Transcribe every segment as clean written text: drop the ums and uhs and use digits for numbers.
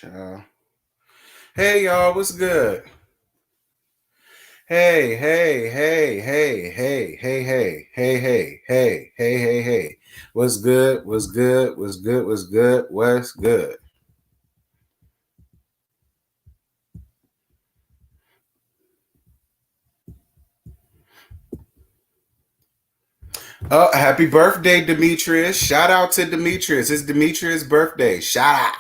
Ciao. Hey y'all, what's good? Hey, hey, hey, hey, hey, hey, hey, hey, hey, hey, hey, hey, hey. What's good? What's good? What's good? What's good? What's good? Oh, happy birthday, Demetrius. Shout out to Demetrius. It's Demetrius' birthday. Shout out.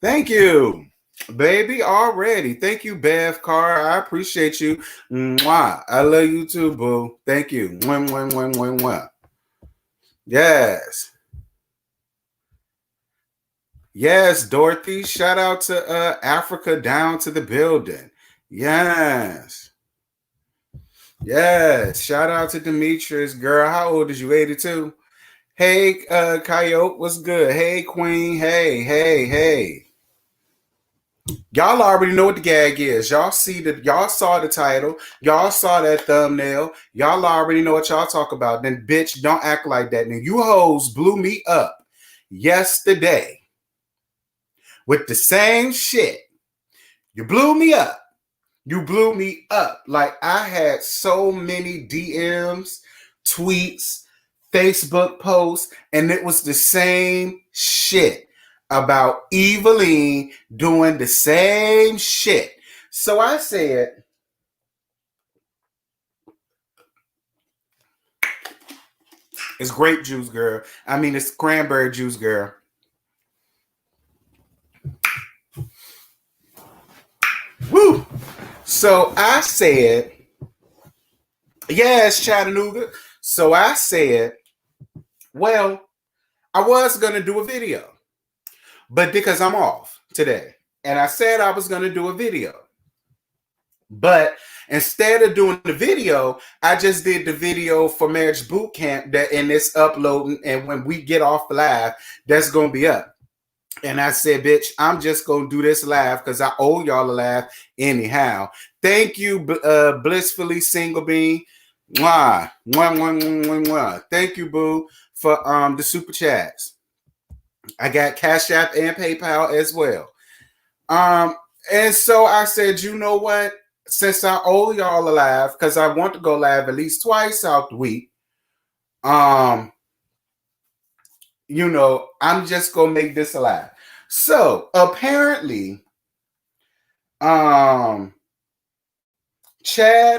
Thank you. Baby, already. Thank you, Bev Carr. I appreciate you. Mwah. I love you too, boo. Thank you. Mwah, mwah, mwah, mwah, mwah. Yes. Yes, Dorothy. Shout out to Africa down to the building. Yes. Yes. Shout out to Demetrius. Girl, how old is you? 82? Hey, Coyote, what's good? Hey, Queen. Hey, hey, hey. Y'all already know what the gag is. Y'all saw the title. Y'all saw that thumbnail. Y'all already know what y'all talk about. Then bitch, don't act like that. Now you hoes blew me up yesterday with the same shit. You blew me up. You blew me up. Like I had so many DMs, tweets, Facebook posts, and it was the same shit about Evilene doing the same shit. So I said, it's grape juice, girl. I mean, it's cranberry juice, girl. Woo! So I said, yes, Chattanooga. So I said, well, I was going to do a video, but because I'm off today, and I said I was going to do a video. But instead of doing the video, I just did the video for Marriage Boot Camp and it's uploading. And when we get off live, that's going to be up. And I said, bitch, I'm just going to do this live because I owe y'all a laugh anyhow. Thank you, Blissfully Single Bean. Mwah. Mwah, mwah, mwah, mwah, mwah. Thank you, boo, for the super chats. I got Cash App and PayPal as well. And so I said, you know what? Since I owe y'all a live, because I want to go live at least twice out the week, you know, I'm just gonna make this a live. So apparently, Chad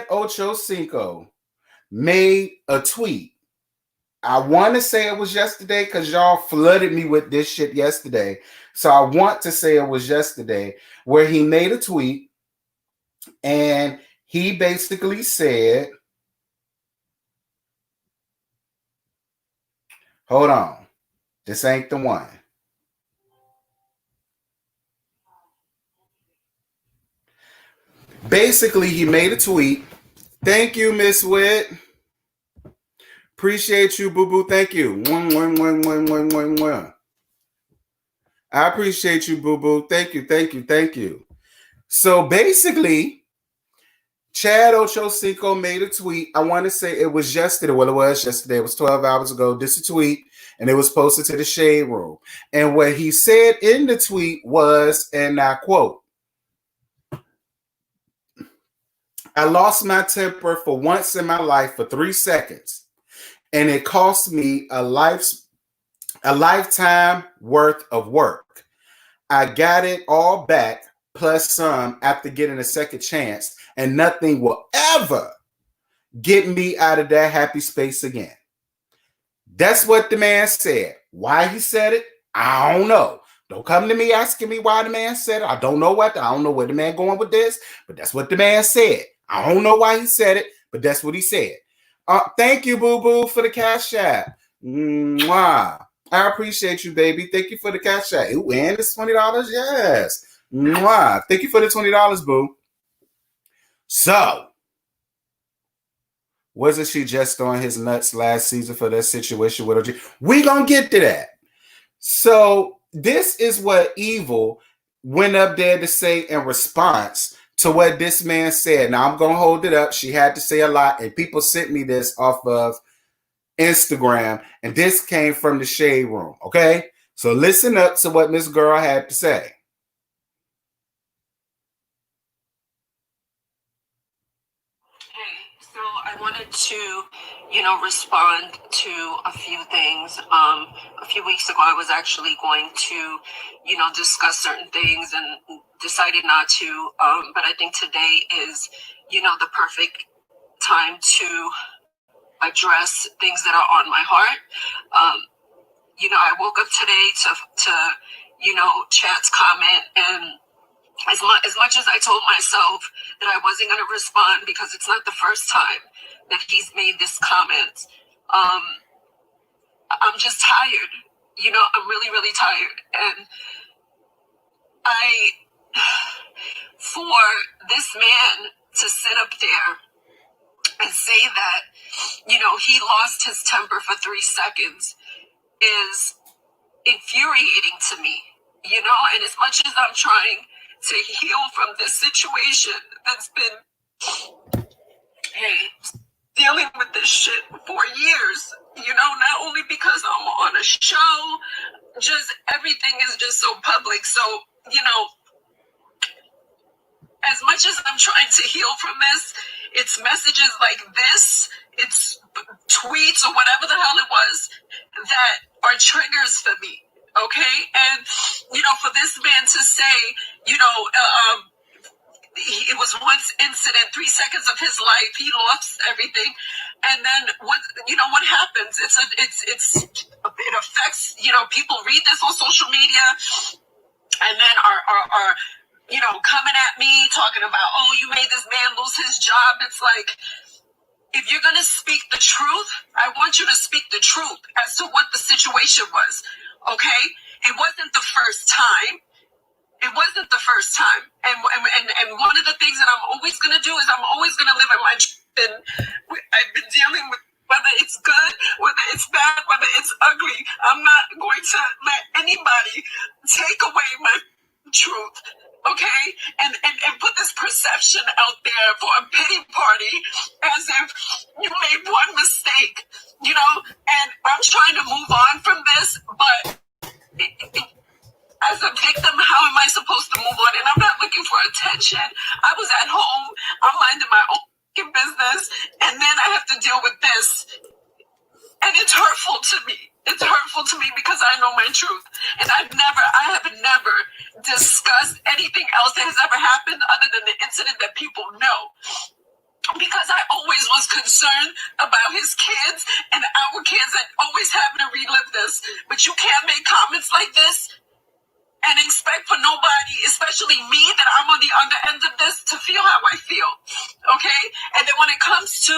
Ochocinco made a tweet. I want to say it was yesterday because y'all flooded me with this shit yesterday. So I want to say it was yesterday where he made a tweet and he basically said, hold on, this ain't the one. Basically, he made a tweet. Thank you, Miss Witt. Appreciate you, boo boo. Thank you. I appreciate you, boo boo. Thank you, thank you, thank you. So basically, Chad Ochocinco made a tweet. I want to say it was yesterday. Well, it was yesterday. It was 12 hours ago. This is a tweet, and it was posted to the Shade Room. And what he said in the tweet was, and I quote, I lost my temper for once in my life for 3 seconds, and it cost me a lifetime worth of work. I got it all back plus some after getting a second chance, and nothing will ever get me out of that happy space again. That's what the man said. Why he said it, I don't know. Don't come to me asking me why the man said it. I don't know where the man going with this, but that's what the man said. I don't know why he said it, but that's what he said. Thank you, boo-boo, for the Cash App. Mwah. I appreciate you, baby. Thank you for the Cash App. Ooh, and it's $20? Yes. Mwah. Thank you for the $20, boo. So, wasn't she just on his nuts last season for that situation with OG? We gonna get to that. So, this is what Evil went up there to say in response to what this man said. Now, I'm going to hold it up. She had to say a lot, and people sent me this off of Instagram, and this came from the Shade Room, okay? So listen up to what Miss Girl had to say. So I wanted to, respond to a few things. A few weeks ago, I was actually going to, discuss certain things and decided not to. But I think today is, the perfect time to address things that are on my heart. I woke up today to Chat's comment, and as much as I told myself that I wasn't going to respond because it's not the first time that he's made this comment, I'm just tired. I'm really, really tired. And for this man to sit up there and say that, he lost his temper for 3 seconds is infuriating to me, and as much as I'm trying to heal from this situation that's been, dealing with this shit for years, not only because I'm on a show, just everything is just so public. So, as much as I'm trying to heal from this, it's messages like this, it's tweets or whatever the hell it was that are triggers for me. Okay. And, for this man to say, it was one incident, 3 seconds of his life, he lost everything. And then what happens? It affects, people read this on social media and then are coming at me talking about, oh, you made this man lose his job. It's like, if you're going to speak the truth, I want you to speak the truth as to what the situation was. Okay. It wasn't the first time. It wasn't the first time. And one of the things that I'm always going to do is I'm always going to live in my truth. And I've been dealing with whether it's good, whether it's bad, whether it's ugly. I'm not going to let anybody take away my truth. Okay? And put this perception out there for a pity party as if you made one mistake, and I'm trying to move on from this, but as a victim, how am I supposed to move on? And I'm not looking for attention. I was at home, I'm minding my own business, and then I have to deal with this. And it's hurtful to me. It's hurtful to me because I know my truth. And I have never discussed anything else that has ever happened other than the incident that people know. Because I always was concerned about his kids and our kids and always having to relive this. But you can't make comments like this and expect for nobody, especially me, that I'm on the under end of this, to feel how I feel. Okay? And then when it comes to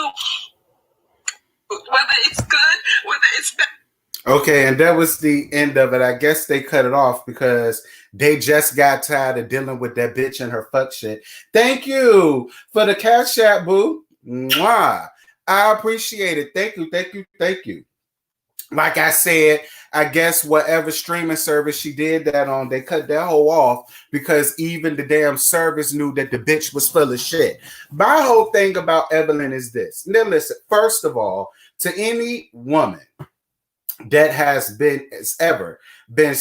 whether it's good, whether it's bad. Okay, and that was the end of it. I guess they cut it off because they just got tired of dealing with that bitch and her fuck shit. Thank you for the cash app, boo. Mwah. I appreciate it. Thank you, thank you, thank you. Like I said, I guess whatever streaming service she did that on, they cut that whole off because even the damn service knew that the bitch was full of shit. My whole thing about Evelyn is this. Now listen, first of all, to any woman that has ever been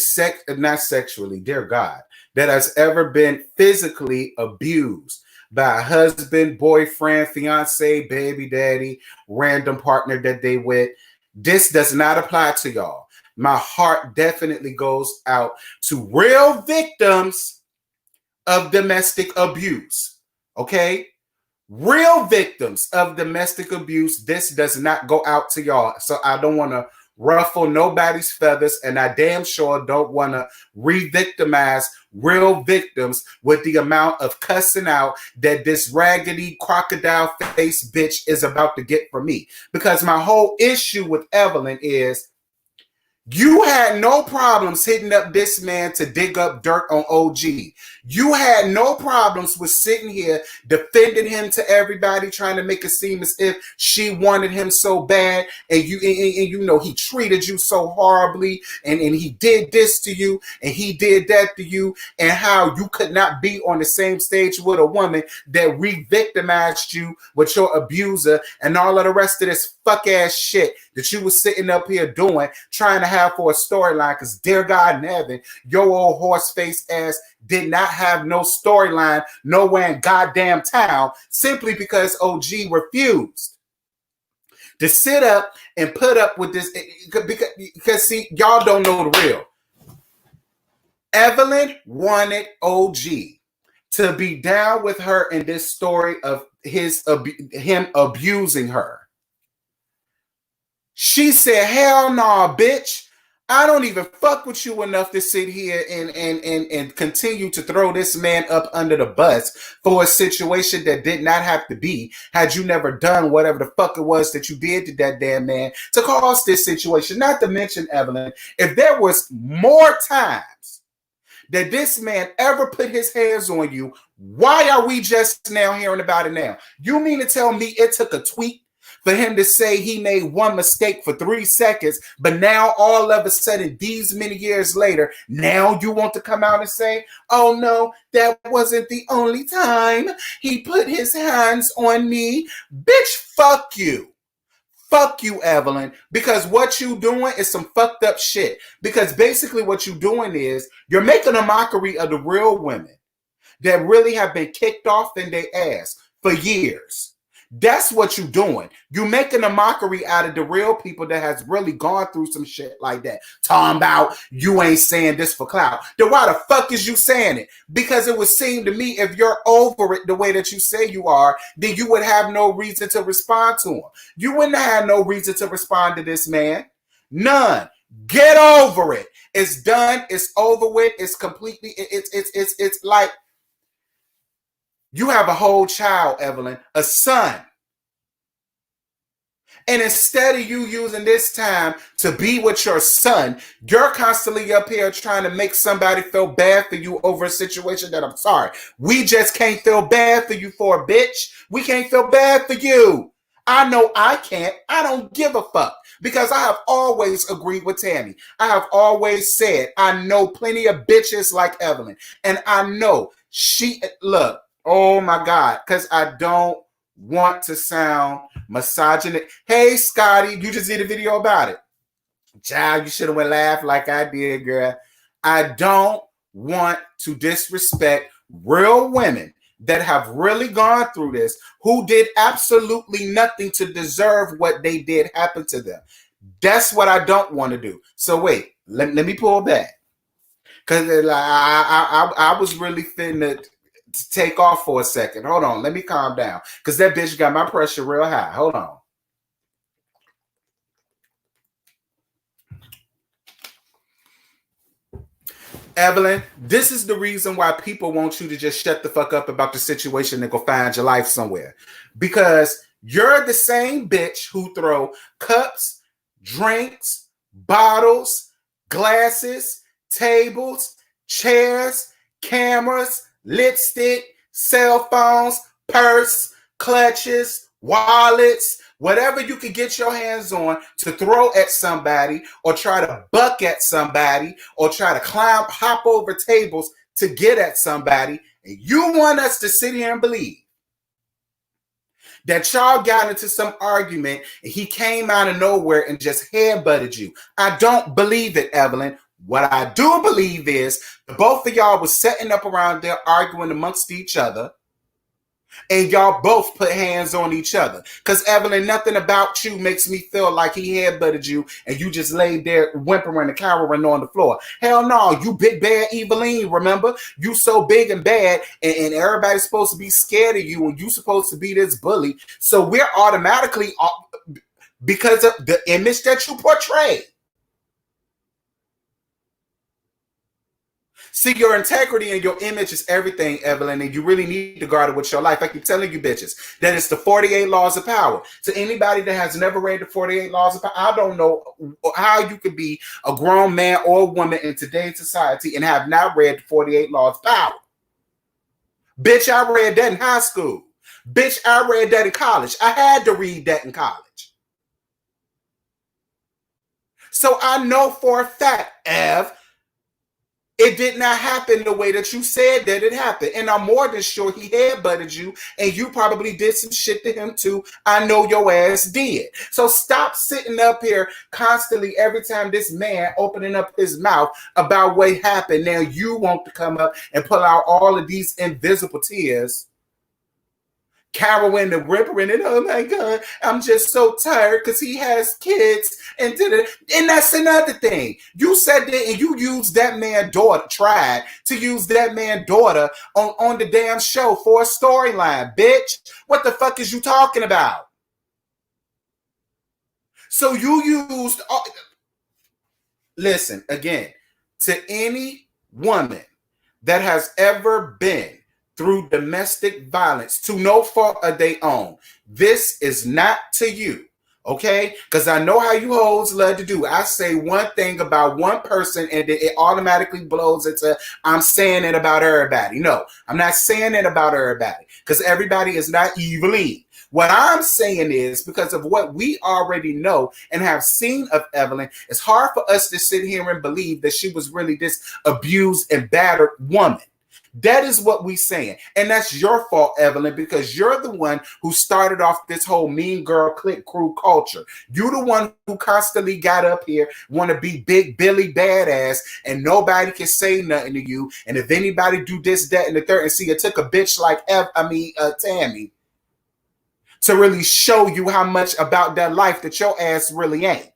not sexually, dear God, that has ever been physically abused by a husband, boyfriend, fiance, baby daddy, random partner that they with, this does not apply to y'all. My heart definitely goes out to real victims of domestic abuse. Okay? Real victims of domestic abuse. This does not go out to y'all. So I don't want to ruffle nobody's feathers, and I damn sure don't want to re-victimize real victims with the amount of cussing out that this raggedy crocodile face bitch is about to get from me. Because my whole issue with Evelyn is you had no problems hitting up this man to dig up dirt on OG. You had no problems with sitting here defending him to everybody, trying to make it seem as if she wanted him so bad, and he treated you so horribly, and he did this to you, and he did that to you, and how you could not be on the same stage with a woman that re-victimized you with your abuser and all of the rest of this fuck ass shit that you was sitting up here doing, trying to have have for a storyline, because dear God in heaven, your old horse face ass did not have no storyline nowhere in goddamn town, simply because OG refused to sit up and put up with this, because see, y'all don't know the real. Evelyn wanted OG to be down with her in this story of him abusing her. She said, hell nah, bitch. I don't even fuck with you enough to sit here and continue to throw this man up under the bus for a situation that did not have to be, had you never done whatever the fuck it was that you did to that damn man to cause this situation. Not to mention, Evelyn, if there was more times that this man ever put his hands on you, why are we just now hearing about it now? You mean to tell me it took a tweet for him to say he made one mistake for 3 seconds, but now all of a sudden, these many years later, now you want to come out and say, oh no, that wasn't the only time he put his hands on me? Bitch, fuck you. Fuck you, Evelyn, because what you doing is some fucked up shit. Because basically what you doing is you're making a mockery of the real women that really have been kicked off in their ass for years. That's what you doing. You making a mockery out of the real people that has really gone through some shit like that. Talking about you ain't saying this for clout. Then why the fuck is you saying it? Because it would seem to me if you're over it the way that you say you are, then you would have no reason to respond to him. You wouldn't have no reason to respond to this man. None. Get over it. It's done. It's over with. It's completely. It's like. You have a whole child, Evelyn, a son. And instead of you using this time to be with your son, you're constantly up here trying to make somebody feel bad for you over a situation that, I'm sorry, we just can't feel bad for you for, bitch. We can't feel bad for you. I know I can't. I don't give a fuck. Because I have always agreed with Tammy. I have always said I know plenty of bitches like Evelyn. And I know look, oh my God, because I don't want to sound misogynistic. Hey, Scotty, you just did a video about it. Child, you should have went laugh like I did, girl. I don't want to disrespect real women that have really gone through this, who did absolutely nothing to deserve what they did happen to them. That's what I don't want to do. So wait, let me pull back. Because I was really finna to take off for a second. Hold on. Let me calm down. Because that bitch got my pressure real high. Hold on. Evelyn, this is the reason why people want you to just shut the fuck up about the situation and go find your life somewhere. Because you're the same bitch who throw cups, drinks, bottles, glasses, tables, chairs, cameras, lipstick, cell phones, purse, clutches, wallets, whatever you can get your hands on to throw at somebody or try to buck at somebody or try to hop over tables to get at somebody. And you want us to sit here and believe that y'all got into some argument and he came out of nowhere and just headbutted you. I don't believe it, Evelyn. What I do believe is both of y'all was setting up around there arguing amongst each other, and y'all both put hands on each other. Because, Evelyn, nothing about you makes me feel like he headbutted you and you just laid there whimpering and cowering on the floor. Hell no, you big bad Evilene, remember? You so big and bad, and everybody's supposed to be scared of you, and you supposed to be this bully. So we're automatically, because of the image that you portray. See, your integrity and your image is everything, Evelyn, and you really need to guard it with your life. I keep telling you bitches that it's the 48 laws of power. To anybody that has never read the 48 laws of power, I don't know how you could be a grown man or woman in today's society and have not read the 48 laws of power. Bitch, I read that in high school. Bitch, I read that in college. I had to read that in college. So I know for a fact, Ev, It did not happen the way that you said that it happened. And I'm more than sure he headbutted you, and you probably did some shit to him too. I know your ass did. So stop sitting up here constantly every time this man opening up his mouth about what happened. Now you want to come up and pull out all of these invisible tears. Carol and the Ripper and oh my God, I'm just so tired because he has kids and did it. And that's another thing. You said that and you used that man's daughter, tried to use that man's daughter on the damn show for a storyline, bitch. What the fuck is you talking about? So you used, listen, again, to any woman that has ever been through domestic violence to no fault of their own, this is not to you, okay? Because I know how you hoes love to do. I say one thing about one person and it automatically blows into I'm saying it about everybody. No, I'm not saying it about everybody because everybody is not Evilene. What I'm saying is because of what we already know and have seen of Evelyn, it's hard for us to sit here and believe that she was really this abused and battered woman. That is what we're saying. And that's your fault, Evelyn, because you're the one who started off this whole mean girl clique crew culture. You're the one who constantly got up here, want to be big Billy badass, and nobody can say nothing to you. And if anybody do this, that, and the third, and see, it took a bitch like Tammy to really show you how much about that life that your ass really ain't.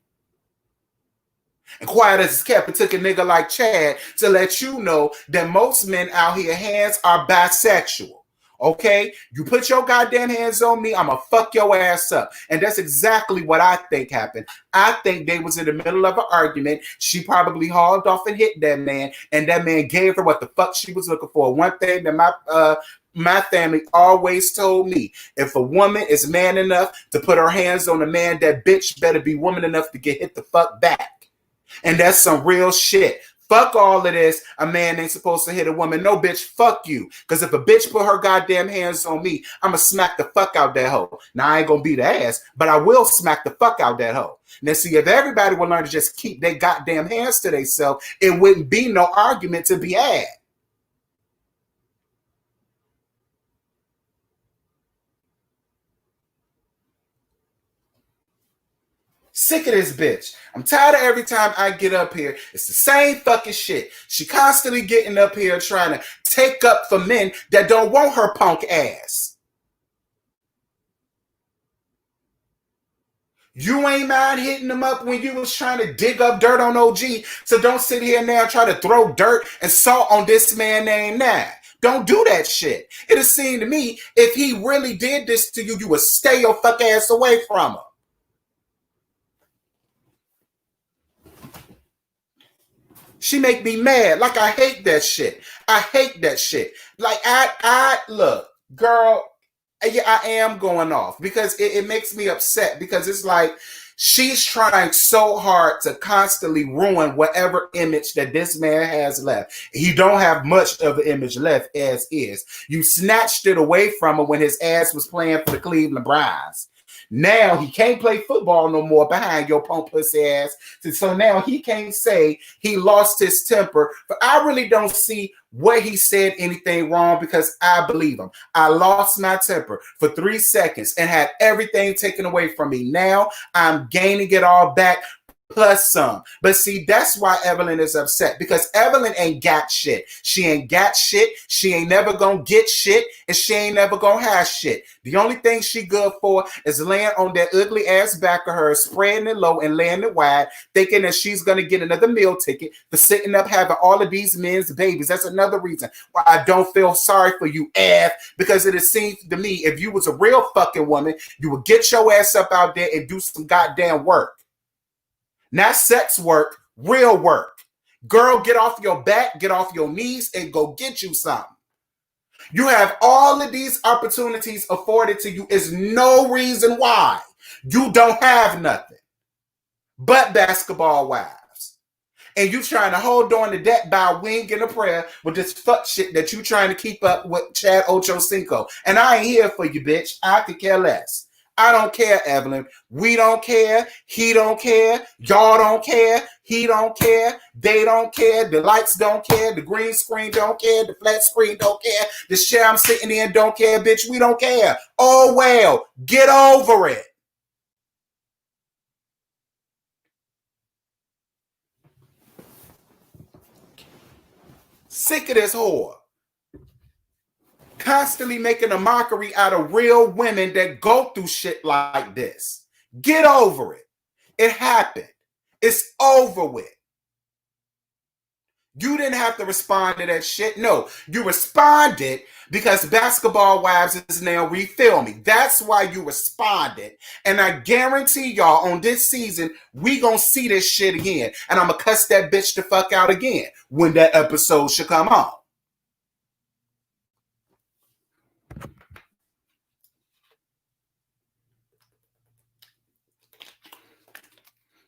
And quiet as it's kept, it took a nigga like Chad to let you know that most men out here hands are bisexual. Okay? You put your goddamn hands on me, I'ma fuck your ass up. And that's exactly what I think happened. I think they was in the middle of an argument. She probably hauled off and hit that man, and that man gave her what the fuck she was looking for. One thing that my family always told me, if a woman is man enough to put her hands on a man, that bitch better be woman enough to get hit the fuck back. And that's some real shit. Fuck all of this. A man ain't supposed to hit a woman. No, bitch, fuck you. Because if a bitch put her goddamn hands on me, I'm going to smack the fuck out that hoe. Now, I ain't going to beat the ass, but I will smack the fuck out that hoe. Now, see, if everybody would learn to just keep their goddamn hands to themselves, it wouldn't be no argument to be had. Sick of this bitch. I'm tired of every time I get up here, it's the same fucking shit. She constantly getting up here trying to take up for men that don't want her punk ass. You ain't mind hitting them up when you was trying to dig up dirt on OG, so don't sit here now and try to throw dirt and salt on this man named Nat. Don't do that shit. It'll seem to me, if he really did this to you, you would stay your fuck ass away from her. She make me mad. Like, I hate that shit. I hate that shit. Like, I look, girl, yeah, I am going off because it makes me upset because it's like she's trying so hard to constantly ruin whatever image that this man has left. He don't have much of an image left as is. You snatched it away from him when his ass was playing for the Cleveland Browns. Now he can't play football no more behind your punk pussy ass. So now he can't say he lost his temper. But I really don't see what he said anything wrong because I believe him. I lost my temper for 3 seconds and had everything taken away from me. Now I'm gaining it all back plus some. But see, that's why Evelyn is upset because Evelyn ain't got shit. She ain't got shit. She ain't never gonna get shit, and she ain't never gonna have shit. The only thing she good for is laying on that ugly ass back of hers, spreading it low and laying it wide, thinking that she's gonna get another meal ticket for sitting up having all of these men's babies. That's another reason why I don't feel sorry for you, because it seems to me if you was a real fucking woman, you would get your ass up out there and do some goddamn work. Not sex work, real work. Girl, get off your back, get off your knees, and go get you something. You have all of these opportunities afforded to you. Is no reason why you don't have nothing but basketball wives. And you trying to hold on to that by a wing and a prayer with this fuck shit that you trying to keep up with Chad Ochocinco. And I ain't here for you, bitch. I could care less. I don't care, Evelyn. We don't care. He don't care. Y'all don't care. He don't care. They don't care. The lights don't care. The green screen don't care. The flat screen don't care. The chair I'm sitting in don't care, bitch. We don't care. Oh, well. Get over it. Sick of this whore. Constantly making a mockery out of real women that go through shit like this. Get over it. It happened. It's over with. You didn't have to respond to that shit. No, you responded because Basketball Wives is now refilming. That's why you responded. And I guarantee y'all on this season, we gonna see this shit again. And I'm gonna cuss that bitch the fuck out again when that episode should come on.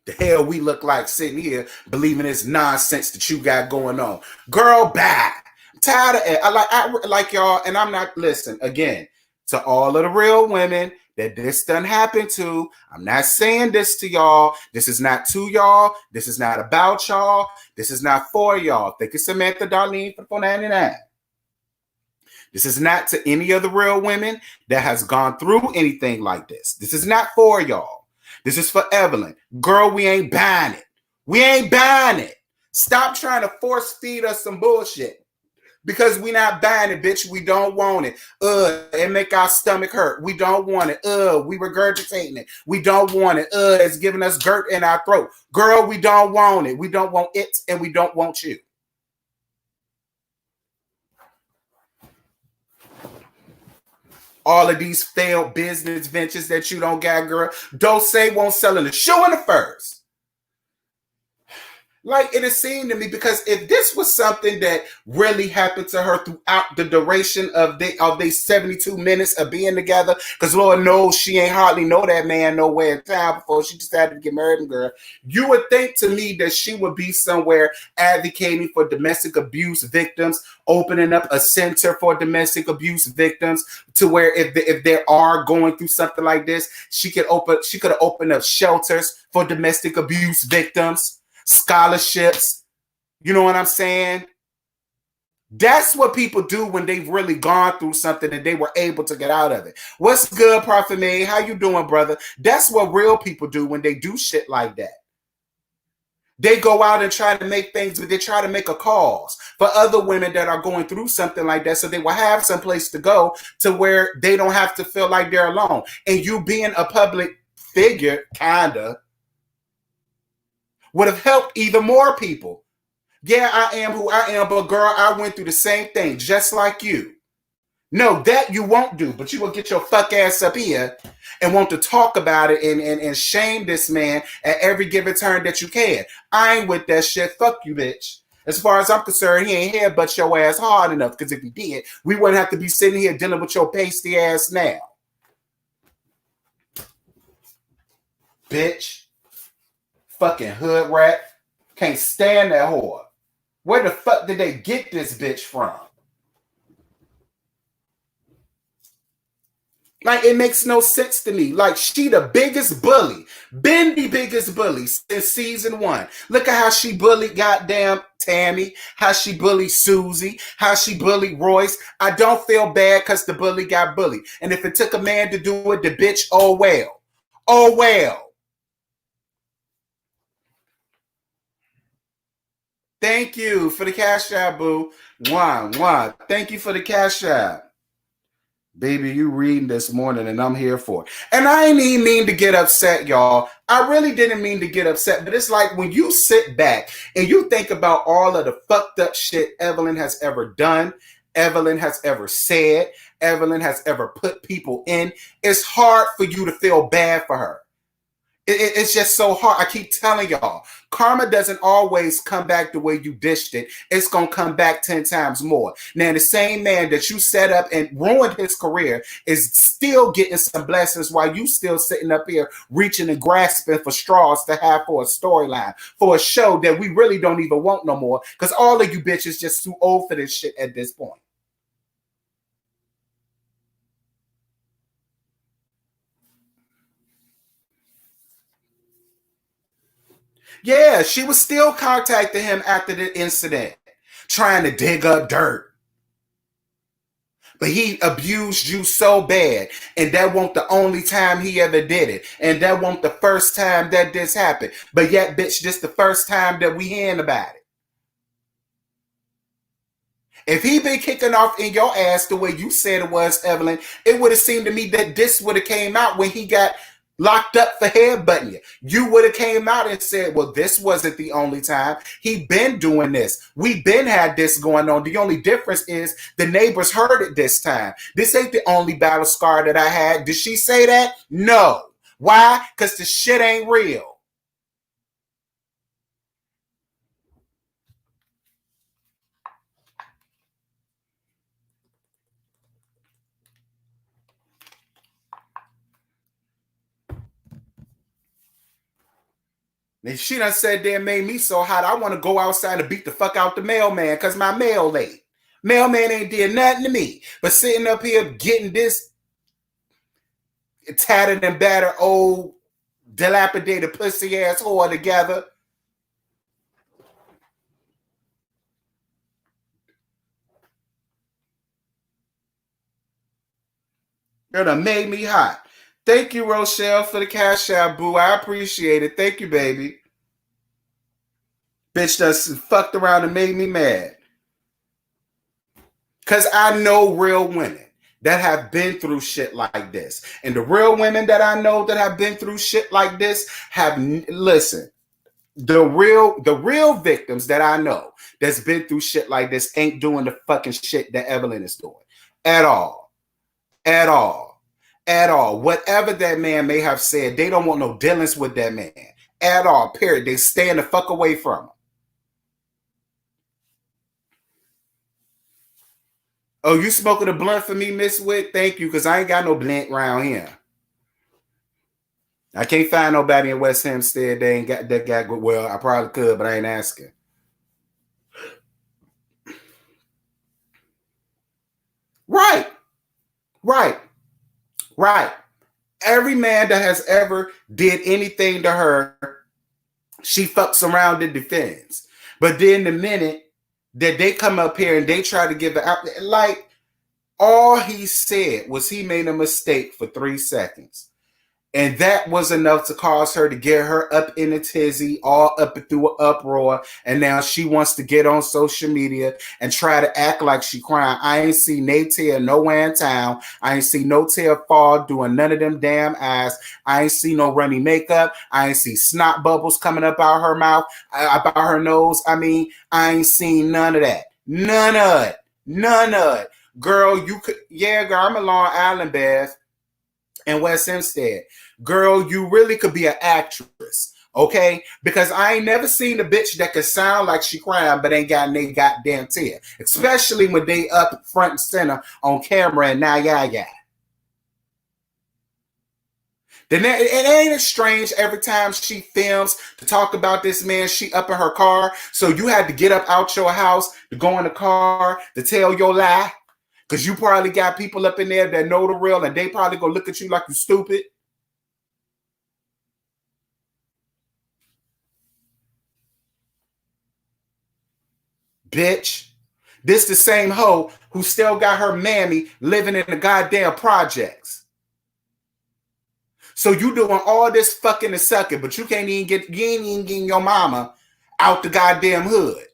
The hell we look like sitting here believing this nonsense that you got going on. Girl, bye. I'm tired of it. I like y'all, and I'm not, listen, again, to all of the real women that this done happened to, I'm not saying this to y'all. This is not to y'all. This is not about y'all. This is not for y'all. Thank you, Samantha Darlene, for $4.99. This is not to any of the real women that has gone through anything like this. This is not for y'all. This is for Evelyn. Girl, we ain't buying it. We ain't buying it. Stop trying to force feed us some bullshit. Because we not buying it, bitch. We don't want it. It make our stomach hurt. We don't want it. We regurgitating it. We don't want it. It's giving us dirt in our throat. Girl, we don't want it. We don't want it, and we don't want you. All of these failed business ventures that you don't got, girl. Don't say won't sell in the shoe in the first. Like, it seemed to me, because if this was something that really happened to her throughout the duration of they 72 minutes of being together, because Lord knows she ain't hardly know that man nowhere in town before she decided to get married, girl, you would think to me that she would be somewhere advocating for domestic abuse victims, opening up a center for domestic abuse victims, to where if they are going through something like this, she could have opened up shelters for domestic abuse victims. Scholarships, you know what I'm saying? That's what people do when they've really gone through something and they were able to get out of it. What's good, Prophet May? How you doing, brother? That's what real people do when they do shit like that. They go out and try to make things, but they try to make a cause for other women that are going through something like that, so they will have some place to go to where they don't have to feel like they're alone. And you being a public figure, kinda, would have helped even more people. Yeah, I am who I am, but girl, I went through the same thing, just like you. No, that you won't do, but you will get your fuck ass up here and want to talk about it and shame this man at every given turn that you can. I ain't with that shit. Fuck you, bitch. As far as I'm concerned, he ain't here but your ass hard enough, because if he did, we wouldn't have to be sitting here dealing with your pasty ass now. Bitch. Fucking hood rat. Can't stand that whore. Where the fuck did they get this bitch from? Like, it makes no sense to me. Like, she the biggest bully. Been the biggest bully since season 1. Look at how she bullied goddamn Tammy. How she bullied Susie. How she bullied Royce. I don't feel bad because the bully got bullied. And if it took a man to do it, the bitch, oh well. Oh well. Thank you for the cash app, boo. One. Thank you for the cash app. Baby, you reading this morning and I'm here for it. And I ain't even mean to get upset, y'all. I really didn't mean to get upset, but it's like when you sit back and you think about all of the fucked up shit Evelyn has ever done, Evelyn has ever said, Evelyn has ever put people in, it's hard for you to feel bad for her. It's just so hard. I keep telling y'all, karma doesn't always come back the way you dished it. It's going to come back 10 times more. Now, the same man that you set up and ruined his career is still getting some blessings while you still sitting up here reaching and grasping for straws to have for a storyline, for a show that we really don't even want no more, because all of you bitches just too old for this shit at this point. Yeah, she was still contacting him after the incident, trying to dig up dirt. But he abused you so bad, and that won't the only time he ever did it, and that won't the first time that this happened. But yet, bitch, this the first time that we hearing about it. If he been kicking off in your ass the way you said it was, Evelyn, it would have seemed to me that this would have came out when he got locked up for headbutting you. You would have came out and said, well, this wasn't the only time. He been doing this. We been had this going on. The only difference is the neighbors heard it this time. This ain't the only battle scar that I had. Did she say that? No. Why? Because the shit ain't real. And she done said that made me so hot, I want to go outside and beat the fuck out the mailman because my mail late. Mailman ain't did nothing to me. But sitting up here getting this tattered and battered old dilapidated pussy ass whore together. It done made me hot. Thank you, Rochelle, for the cash out, boo. I appreciate it. Thank you, baby. Bitch just fucked around and made me mad. Because I know real women that have been through shit like this. And the real women that I know that have been through shit like this have, listen, the real victims that I know that's been through shit like this ain't doing the fucking shit that Evelyn is doing. At all. At all. At all. Whatever that man may have said, they don't want no dealings with that man. At all. Period. They stand the fuck away from him. Oh, you smoking a blunt for me, Miss Wick? Thank you, because I ain't got no blunt around here. I can't find nobody in West Hempstead that ain't got that guy. Well, I probably could, but I ain't asking. Right. Right. Right. Every man that has ever did anything to her, she fucks around and defends. But then the minute that they come up here and they try to give it out, like all he said was he made a mistake for 3 seconds. And that was enough to cause her to get her up in a tizzy, all up through an uproar. And now she wants to get on social media and try to act like she crying. I ain't see no tear nowhere in town. I ain't see no tear fall doing none of them damn eyes. I ain't see no runny makeup. I ain't see snot bubbles coming up out her mouth, about her nose. I mean, I ain't seen none of that. None of it. None of it. Girl, you could, yeah, girl, I'm a Long Island, Beth. And West Hempstead. Girl, you really could be an actress, okay? Because I ain't never seen a bitch that could sound like she crying but ain't got no goddamn tear. Especially when they up front and center on camera and now yeah. Then it ain't strange every time she films to talk about this man, she up in her car. So you had to get up out your house to go in the car to tell your lie. Because you probably got people up in there that know the real and they probably gonna look at you like you stupid. Bitch. This the same hoe who still got her mammy living in the goddamn projects. So you doing all this fucking and sucking, but you ain't even getting your mama out the goddamn hood.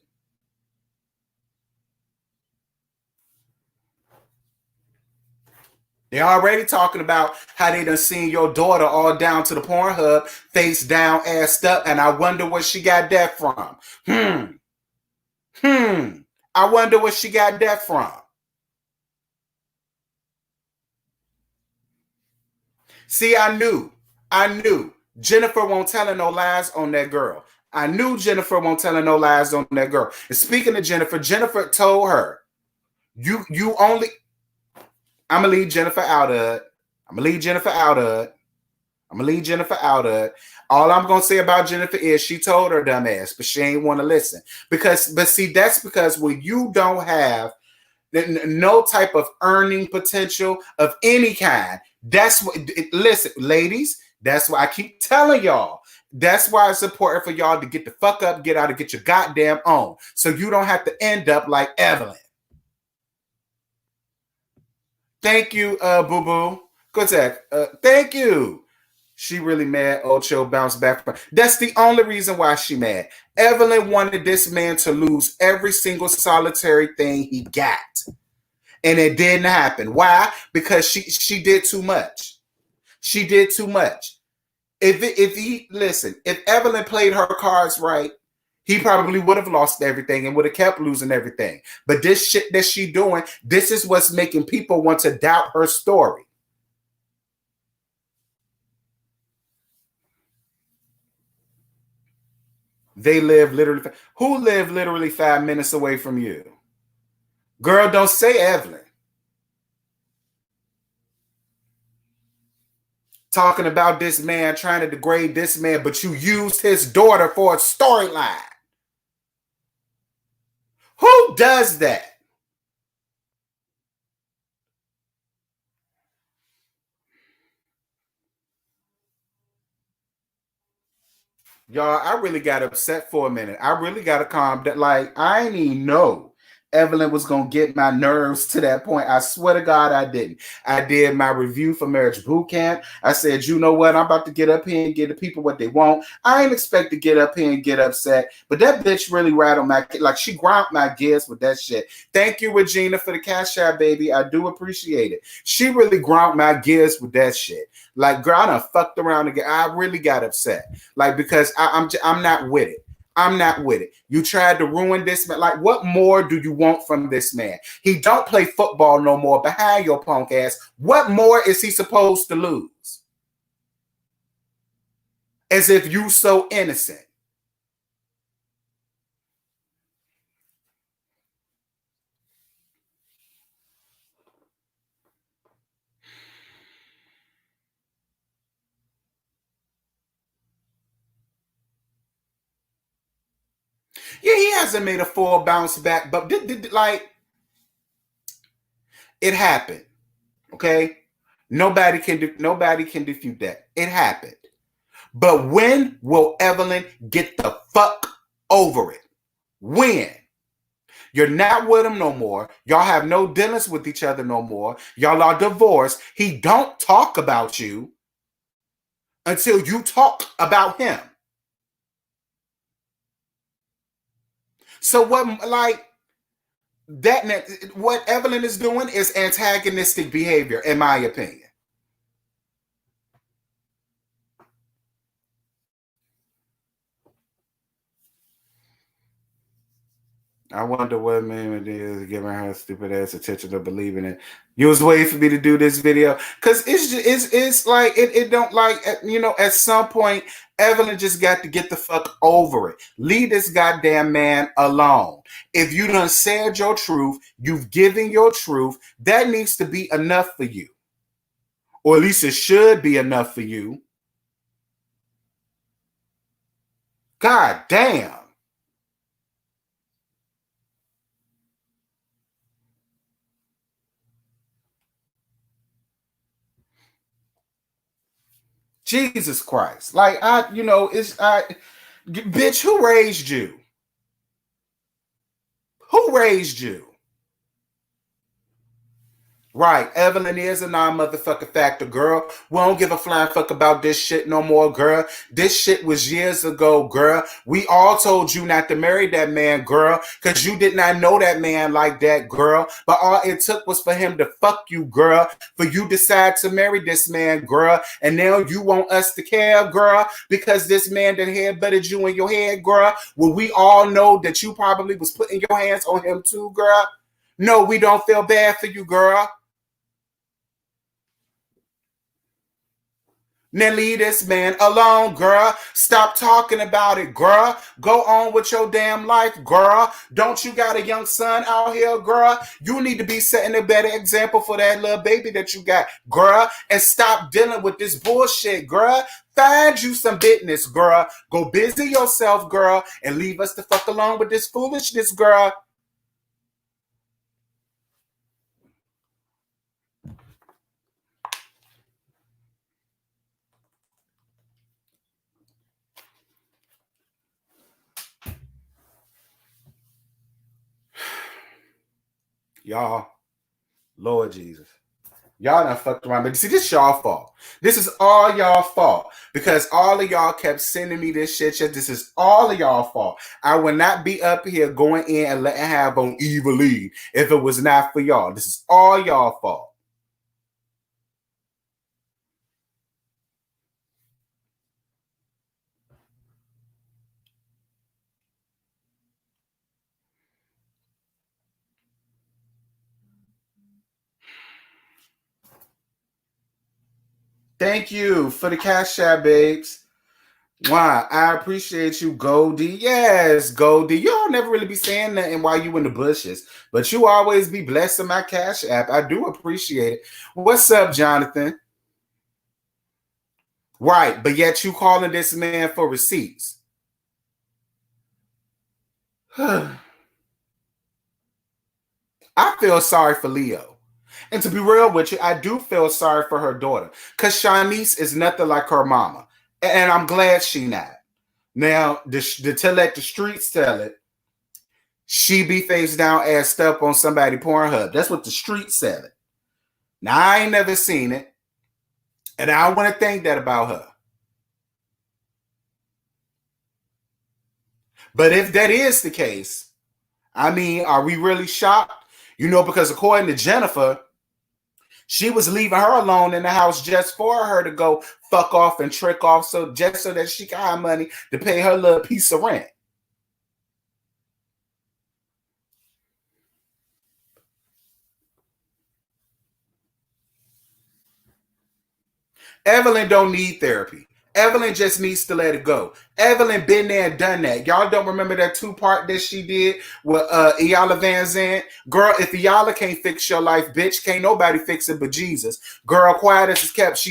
They're already talking about how they done seen your daughter all down to the Pornhub, face down, assed up, and I wonder where she got that from. I wonder where she got that from. See, I knew. Jennifer won't tell her no lies on that girl. I knew Jennifer won't tell her no lies on that girl. And speaking of Jennifer, Jennifer told her, you only... I'm going to leave Jennifer out of it. All I'm going to say about Jennifer is she told her dumb ass, but she ain't want to listen. But see, that's because when you don't have no type of earning potential of any kind, that's what, listen, ladies, That's why I keep telling y'all. That's why it's important for y'all to get the fuck up, get out, and get your goddamn own. So you don't have to end up like Evelyn. Thank you, Boo Boo. Go Zach. Thank you. She really mad. Ocho bounced back. That's the only reason why she mad. Evelyn wanted this man to lose every single solitary thing he got. And it didn't happen. Why? Because she did too much. She did too much. If Evelyn played her cards right, he probably would have lost everything and would have kept losing everything. But this shit that she doing, this is what's making people want to doubt her story. They live literally. Who lived literally 5 minutes away from you? Girl, don't say Evelyn. Talking about this man, trying to degrade this man, but you used his daughter for a storyline. Who does that? Y'all, I really got upset for a minute. I really got to calm down. Like, I didn't even know Evelyn was going to get my nerves to that point. I swear to God, I didn't. I did my review for Marriage Boot Camp. I said, you know what? I'm about to get up here and give the people what they want. I ain't expect to get up here and get upset. But that bitch really rattled my, like, she ground my gears with that shit. Thank you, Regina, for the cash out, baby. I do appreciate it. She really ground my gears with that shit. Like, girl, I done fucked around again. I really got upset. Like, because I'm not with it. I'm not with it. You tried to ruin this man. Like, what more do you want from this man? He don't play football no more behind your punk ass. What more is he supposed to lose? As if you so innocent. Yeah, he hasn't made a full bounce back, but like, it happened. Okay, nobody can defute that. It happened. But when will Evelyn get the fuck over it? When? You're not with him no more. Y'all have no dealings with each other no more. Y'all are divorced. He don't talk about you until you talk about him. So what, like, that, what Evelyn is doing is antagonistic behavior, in my opinion. I wonder what man it is giving her stupid ass attention to believing it. You was waiting for me to do this video because it's like it don't, like, you know, at some point Evelyn just got to get the fuck over it. Leave this goddamn man alone. If you done said your truth, you've given your truth, that needs to be enough for you, or at least it should be enough for you. God damn. Jesus Christ. Like, bitch, who raised you? Who raised you? Right, Evelyn is a non-motherfucking factor, girl. We don't give a flying fuck about this shit no more, girl. This shit was years ago, girl. We all told you not to marry that man, girl, because you did not know that man like that, girl. But all it took was for him to fuck you, girl, for you decide to marry this man, girl. And now you want us to care, girl, because this man that headbutted you in your head, girl. Well, we all know that you probably was putting your hands on him too, girl. No, we don't feel bad for you, girl. Now leave this man alone, girl. Stop talking about it, girl. Go on with your damn life, girl. Don't you got a young son out here, girl? You need to be setting a better example for that little baby that you got, girl. And stop dealing with this bullshit, girl. Find you some business, girl. Go busy yourself, girl, and leave us the fuck alone with this foolishness, girl. Y'all, Lord Jesus. Y'all done fucked around. But see, this is y'all fault. This is all y'all fault. Because all of y'all kept sending me this shit. This is all of y'all fault. I would not be up here going in and letting have on Evilene if it was not for y'all. This is all y'all fault. Thank you for the cash app, babes. Wow, I appreciate you, Goldie. Yes, Goldie. Y'all never really be saying nothing while you in the bushes, but you always be blessing my cash app. I do appreciate it. What's up, Jonathan? Right, but yet you calling this man for receipts. I feel sorry for Leo. And to be real with you, I do feel sorry for her daughter. Because Shanice is nothing like her mama. And I'm glad she not. Now, to let the streets tell it, she be face down assed up on somebody Pornhub. That's what the streets said it. Now, I ain't never seen it. And I want to think that about her. But if that is the case, I mean, are we really shocked? You know, because according to Jennifer, she was leaving her alone in the house just for her to go fuck off and trick off, so just so that she can have money to pay her little piece of rent. Evelyn don't need therapy. Evelyn just needs to let it go. Evelyn been there and done that. Y'all don't remember that 2-part that she did with Iyanla Vanzant? Girl, if Iyanla can't fix your life, bitch, can't nobody fix it but Jesus. Girl, quiet as is kept.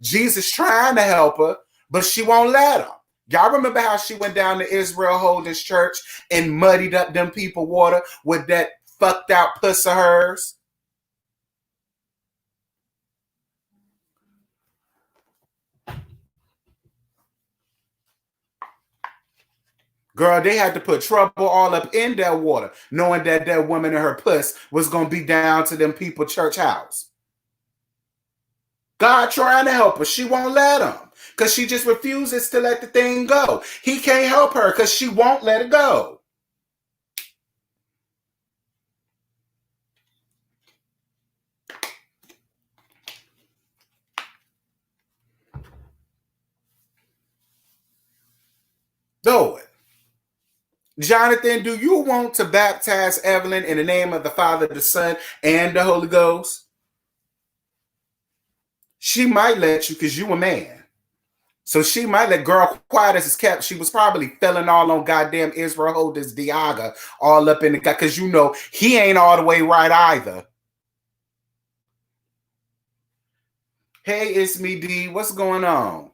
Jesus trying to help her, but she won't let him. Y'all remember how she went down to Israel Holdings Church and muddied up them people water with that fucked out puss of hers? Girl, they had to put trouble all up in that water, knowing that that woman and her puss was going to be down to them people church house. God trying to help her. She won't let him because she just refuses to let the thing go. He can't help her because she won't let it go. Do it. Jonathan, do you want to baptize Evelyn in the name of the Father, the Son, and the Holy Ghost? She might let you because you a man. So she might let girl quiet as it's kept. She was probably felling all on goddamn Israel Holders Diaga all up in the guy because you know he ain't all the way right either. Hey, it's me, D. What's going on?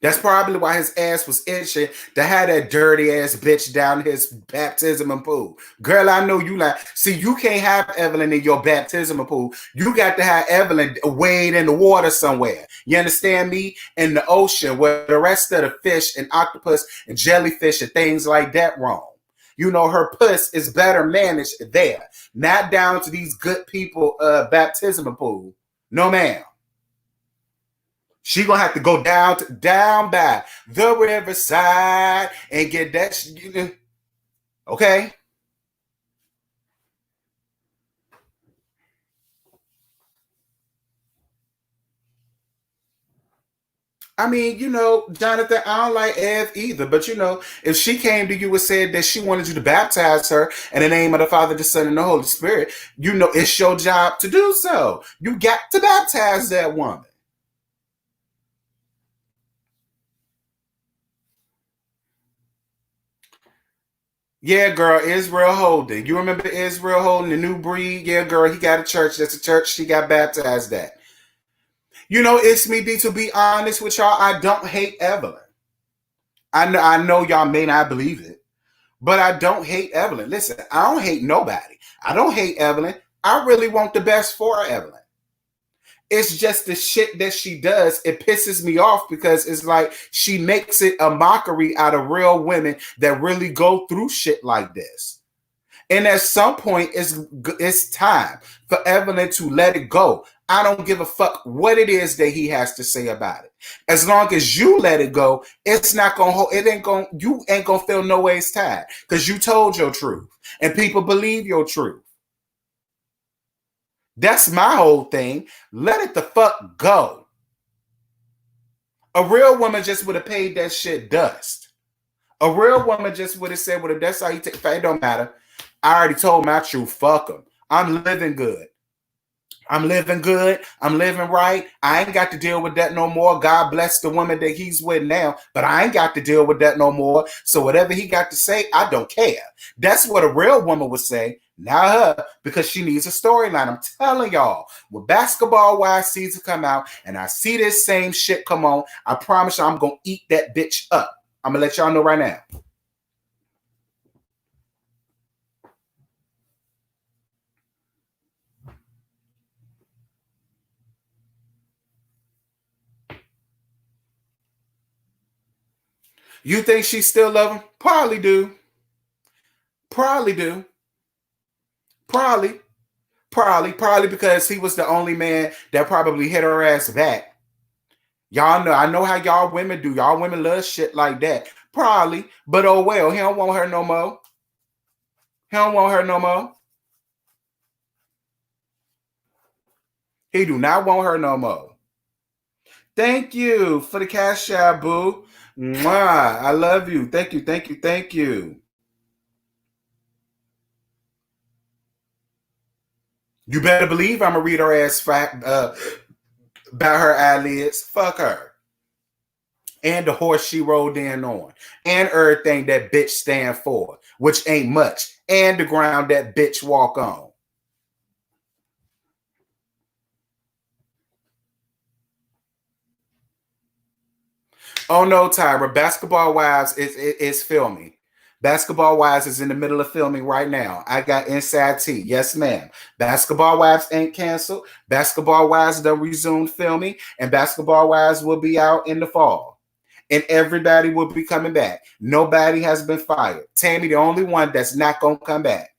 That's probably why his ass was itching to have that dirty ass bitch down his baptism pool. Girl, I know you like. See, you can't have Evelyn in your baptism pool. You got to have Evelyn wade in the water somewhere. You understand me? In the ocean where the rest of the fish and octopus and jellyfish and things like that roam. You know, her puss is better managed there, not down to these good people baptism pool. No, ma'am. She gonna have to go down by the riverside and get that. Okay. I mean, you know, Jonathan, I don't like Ev either, but you know, if she came to you and said that she wanted you to baptize her in the name of the Father, the Son, and the Holy Spirit, you know, it's your job to do so. You got to baptize that woman. Yeah, girl, Israel Holden. You remember Israel Holden, the new breed? Yeah, girl, he got a church. That's a church she got baptized at. You know, it's me, D, to be honest with y'all, I don't hate Evelyn. I know y'all may not believe it, but I don't hate Evelyn. Listen, I don't hate nobody. I don't hate Evelyn. I really want the best for Evelyn. It's just the shit that she does. It pisses me off because it's like she makes it a mockery out of real women that really go through shit like this. And at some point, it's time for Evelyn to let it go. I don't give a fuck what it is that he has to say about it. As long as you let it go, it's not gonna hold. You ain't gonna feel no waste time because you told your truth and people believe your truth. That's my whole thing. Let it the fuck go. A real woman just would have paid that shit dust. A real woman just would have said, well, if that's how you take it, don't matter. I already told my truth. Fuck them. I'm living good. I'm living good. I'm living right. I ain't got to deal with that no more. God bless the woman that he's with now, but I ain't got to deal with that no more. So whatever he got to say, I don't care. That's what a real woman would say. Not her, because she needs a storyline. I'm telling y'all, when Basketball-Wives season come out and I see this same shit come on, I promise you I'm going to eat that bitch up. I'm going to let y'all know right now. You think she still love him? Probably do. Probably do. Probably because he was the only man that probably hit her ass back. Y'all know, I know how y'all women do. Y'all women love shit like that. Probably, but oh well, he don't want her no more. He don't want her no more. He do not want her no more. Thank you for the cash out, boo. Mwah, I love you. Thank you, thank you, thank you. You better believe I'm gonna read her ass about her eyelids. Fuck her. And the horse she rode in on. And everything that bitch stand for, which ain't much. And the ground that bitch walk on. Oh no, Tyra. Basketball-Wives is filming. Basketball-Wives is in the middle of filming right now. I got inside tea. Yes, ma'am. Basketball-Wives ain't canceled. Basketball-Wives done resumed filming. And Basketball-Wives will be out in the fall. And everybody will be coming back. Nobody has been fired. Tammy, the only one that's not going to come back.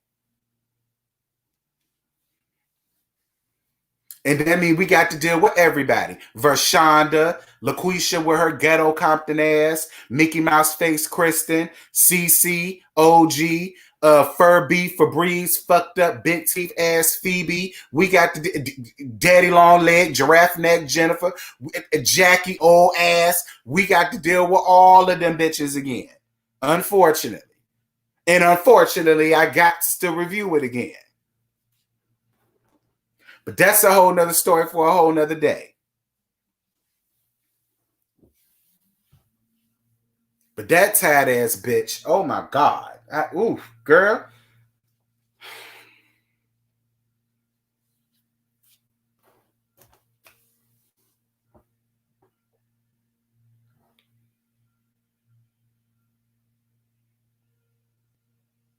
And that means we got to deal with everybody. Vershonda, LaQuisha with her ghetto Compton ass, Mickey Mouse face Kristen, CC, OG, Furby, Febreze, fucked up big teeth ass Phoebe. We got Daddy Long Leg, Giraffe Neck Jennifer, Jackie old ass. We got to deal with all of them bitches again. Unfortunately. And unfortunately, I got to review it again. But that's a whole nother story for a whole nother day. But that tight ass bitch, oh my God. Oof, girl.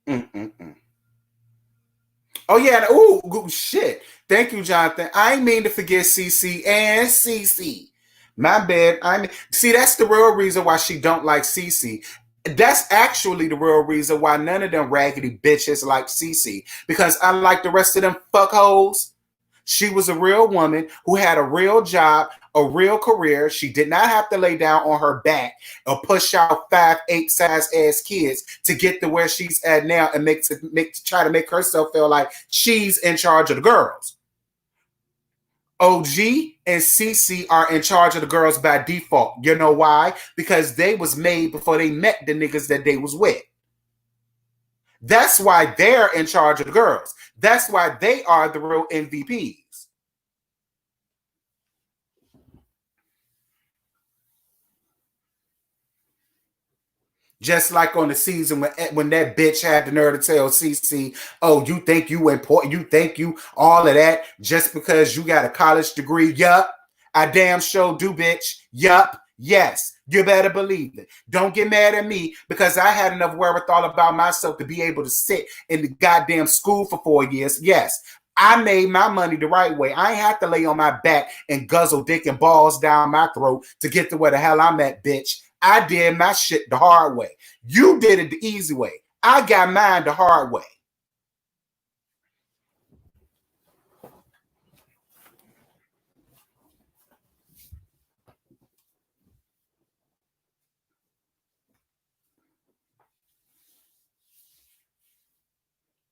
Mm-mm-mm. Oh yeah, ooh, shit. Thank you, Jonathan. I ain't mean to forget CC and CC. My bad. See, that's the real reason why she don't like CC. That's actually the real reason why none of them raggedy bitches like CC. Because unlike the rest of them fuckholes, she was a real woman who had a real job, a real career. She did not have to lay down on her back or push out 5'8" size ass kids to get to where she's at now and try to make herself feel like she's in charge of the girls. OG and CC are in charge of the girls by default. You know why? Because they was made before they met the niggas that they was with. That's why they're in charge of the girls. That's why they are the real MVPs. Just like on the season when that bitch had the nerve to tell CC, oh, you think you important, you think you all of that just because you got a college degree? Yup. I damn sure do, bitch. Yup. Yes. You better believe it. Don't get mad at me because I had enough wherewithal about myself to be able to sit in the goddamn school for 4 years. Yes. I made my money the right way. I ain't have to lay on my back and guzzle dick and balls down my throat to get to where the hell I'm at, bitch. I did my shit the hard way. You did it the easy way. I got mine the hard way.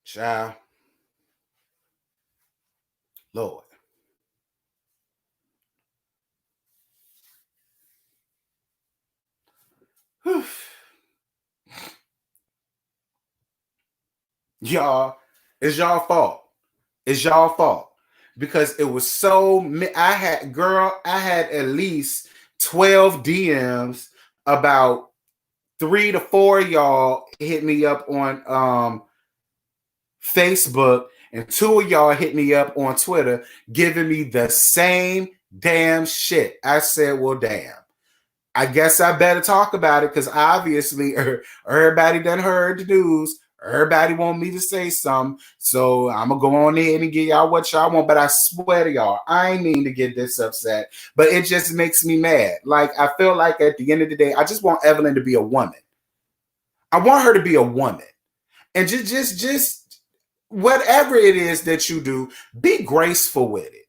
Child. Lord. Whew. Y'all, it's y'all fault. It's y'all fault. Because it was so, I had at least 12 DMs. About 3 to 4 of y'all hit me up on Facebook, and 2 of y'all hit me up on Twitter giving me the same damn shit. I said, well, damn. I guess I better talk about it because obviously everybody done heard the news. Everybody want me to say something. So I'm going to go on ahead and give y'all what y'all want. But I swear to y'all, I ain't mean to get this upset. But it just makes me mad. Like, I feel like at the end of the day, I just want Evelyn to be a woman. I want her to be a woman. And just whatever it is that you do, be graceful with it.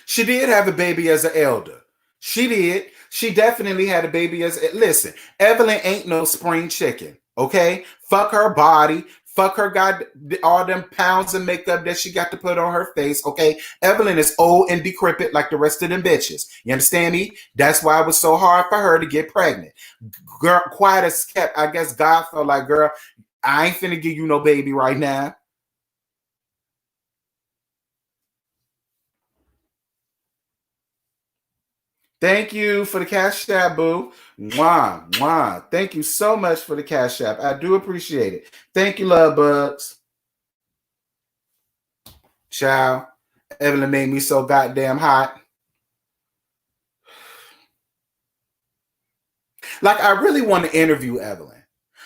She did have a baby as an elder. She did. She definitely had a baby as listen, Evelyn ain't no spring chicken. Okay? Fuck her body. Fuck her got all them pounds of makeup that she got to put on her face. Okay? Evelyn is old and decrepit like the rest of them bitches. You understand me? That's why it was so hard for her to get pregnant. Girl, quiet as kept. I guess God felt like, girl, I ain't finna give you no baby right now. Thank you for the cash app, boo. Mwah, mwah. Thank you so much for the cash app. I do appreciate it. Thank you, love bugs. Ciao. Evelyn made me so goddamn hot. Like, I really want to interview Evelyn.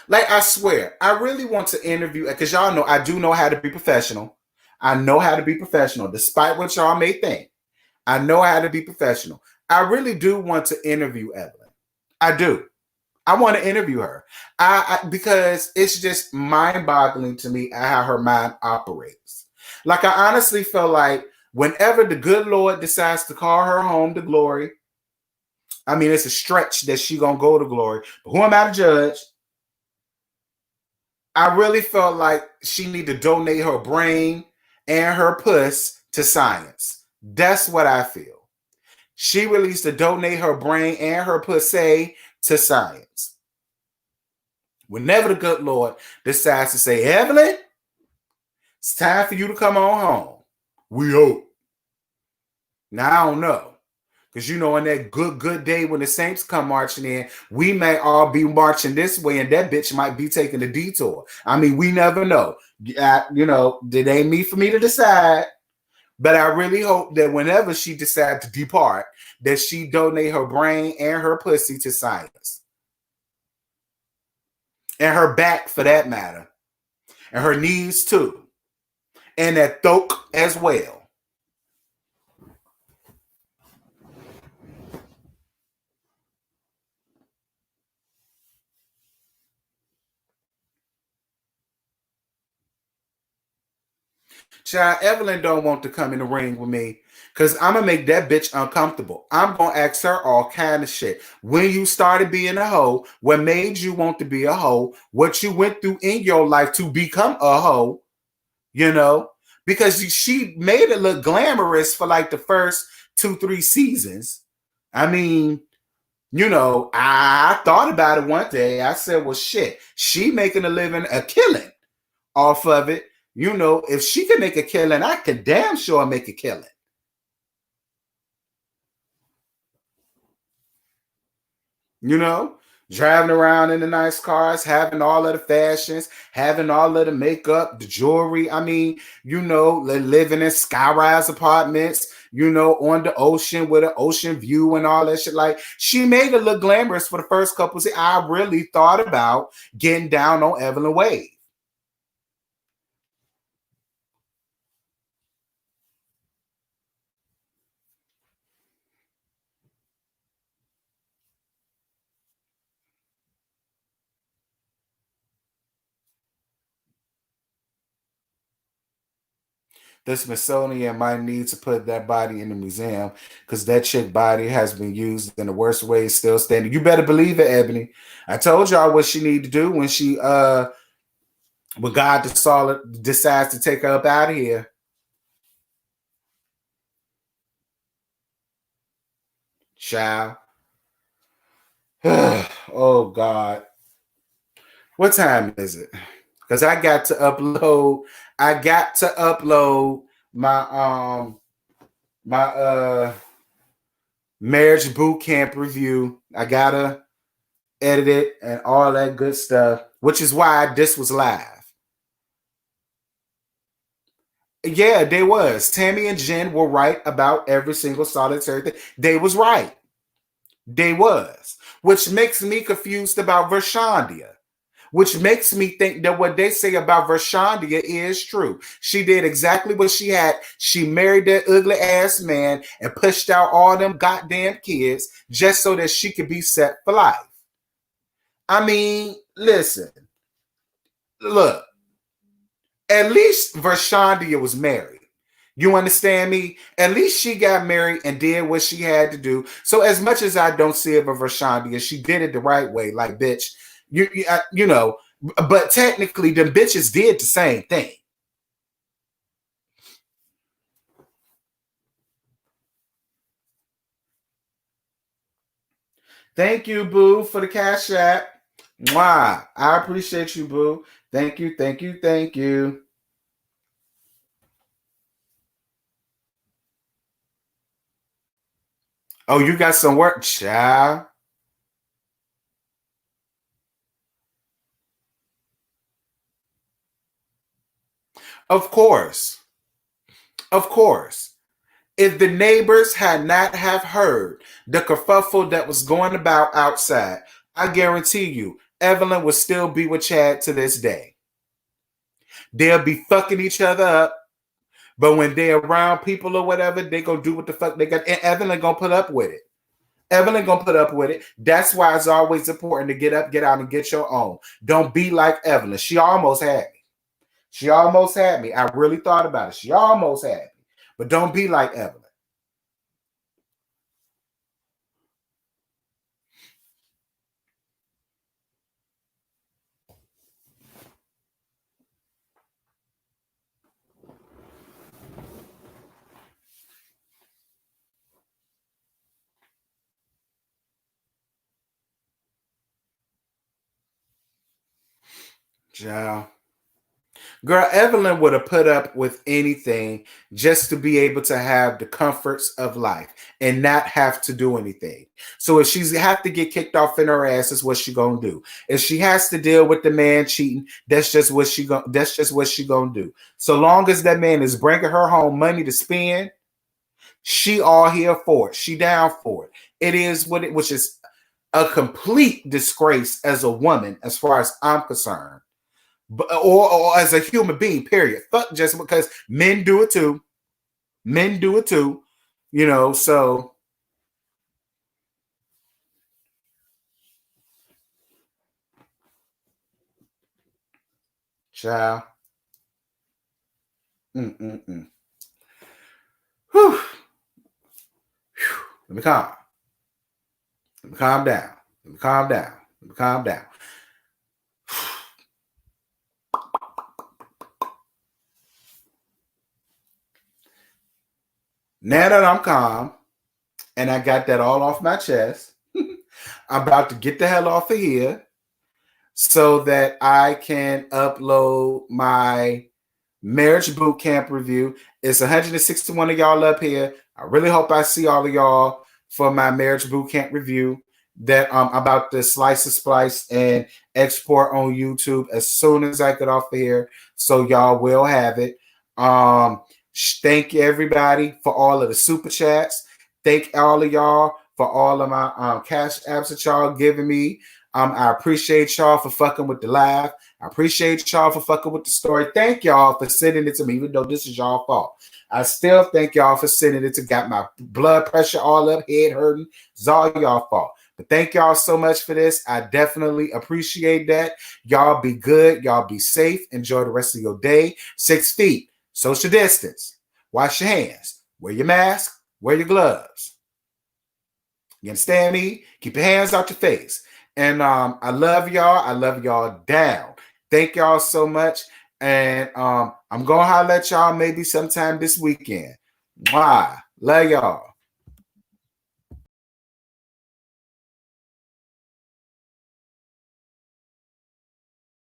Like, I swear, I really want to interview, because y'all know I do know how to be professional. I know how to be professional, despite what y'all may think. I know how to be professional. I really do want to interview Evelyn. I do. I want to interview her. Because it's just mind-boggling to me how her mind operates. Like, I honestly feel like whenever the good Lord decides to call her home to glory, I mean, it's a stretch that she gonna go to glory. But who am I to judge? I really felt like she need to donate her brain and her puss to science. That's what I feel. She really needs to donate her brain and her pussy to science. Whenever the good Lord decides to say, Evelyn, it's time for you to come on home. We hope. Now, I don't know. Because, you know, on that good day when the Saints come marching in, we may all be marching this way, and that bitch might be taking a detour. I mean, we never know. You know, it ain't me for me to decide. But I really hope that whenever she decides to depart, that she donate her brain and her pussy to science. And her back, for that matter. And her knees, too. And that throat as well. Child, Evelyn don't want to come in the ring with me because I'm going to make that bitch uncomfortable. I'm going to ask her all kind of shit. When you started being a hoe, what made you want to be a hoe, what you went through in your life to become a hoe, you know, because she made it look glamorous for like the first 2-3 seasons. I mean, you know, I thought about it one day. I said, well, shit, she making a living, a killing off of it. You know, if she can make a killing, I can damn sure make a killing. You know, driving around in the nice cars, having all of the fashions, having all of the makeup, the jewelry. I mean, living in skyrise apartments, on the ocean with an ocean view and all that shit. Like, she made it look glamorous for the first couple of years. I really thought about getting down on Evelyn Wade. The Smithsonian might need to put that body in the museum because that chick body has been used in the worst ways, still standing. You better believe it, Ebony. I told y'all what she need to do when when God decides to take her up out of here. Child. Oh God. What time is it? Because I got to upload my marriage boot camp review. I gotta edit it and all that good stuff, which is why this was live. Yeah, they was. Tammy and Jen were right about every single solitary thing. They was right. They was. Which makes me confused about Vershandia. Which makes me think that what they say about Vershandia is true. She did exactly what she had. She married that ugly ass man and pushed out all them goddamn kids just so that she could be set for life. I mean, listen. Look. At least Vershandia was married. You understand me? At least she got married and did what she had to do. So as much as I don't see it for Vershandia, she did it the right way. Like, bitch, you know, but technically them bitches did the same thing. Thank you, boo, for the cash app. Mwah. I appreciate you, boo. Thank you, thank you, thank you. Oh, you got some work, child. Of course. Of course. If the neighbors had not have heard the kerfuffle that was going about outside, I guarantee you, Evelyn would still be with Chad to this day. They'll be fucking each other up, but when they're around people or whatever, they gonna do what the fuck they got, and Evelyn gonna put up with it. Evelyn gonna put up with it. That's why it's always important to get up, get out, and get your own. Don't be like Evelyn. She almost had me. She almost had me. I really thought about it. She almost had me. But don't be like Evelyn. Yeah. Girl, Evelyn would have put up with anything just to be able to have the comforts of life and not have to do anything. So if she's have to get kicked off in her ass, that's what she gonna do. If she has to deal with the man cheating, that's just what she gonna do. So long as that man is bringing her home money to spend, she all here for it. She down for it. It is what it, which is a complete disgrace as a woman, as far as I'm concerned. Or as a human being, period. Fuck just because men do it too. Men do it too. So child. Mm-mm-mm. Whew. Let me calm. Let me calm down. Let me calm down. Let me calm down. Now that I'm calm and I got that all off my chest, I'm about to get the hell off of here so that I can upload my marriage boot camp review. It's 161 of y'all up here. I really hope I see all of y'all for my marriage boot camp review. that about the Slice of Splice and export on YouTube as soon as I get off of here. So y'all will have it. Thank you everybody for all of the super chats. Thank all of y'all for all of my cash apps that y'all giving me. I appreciate y'all for fucking with the live. I appreciate y'all for fucking with the story. Thank y'all for sending it to me, even though this is y'all fault. I still thank y'all for sending it to got my blood pressure all up, head hurting. It's all y'all fault. But thank y'all so much for this. I definitely appreciate that. Y'all be good. Y'all be safe. Enjoy the rest of your day. 6 feet. Social distance. Wash your hands. Wear your mask. Wear your gloves. You understand me? Keep your hands out your face. And I love y'all. I love y'all down. Thank y'all so much. And I'm going to holler at y'all maybe sometime this weekend. Mwah. Love y'all.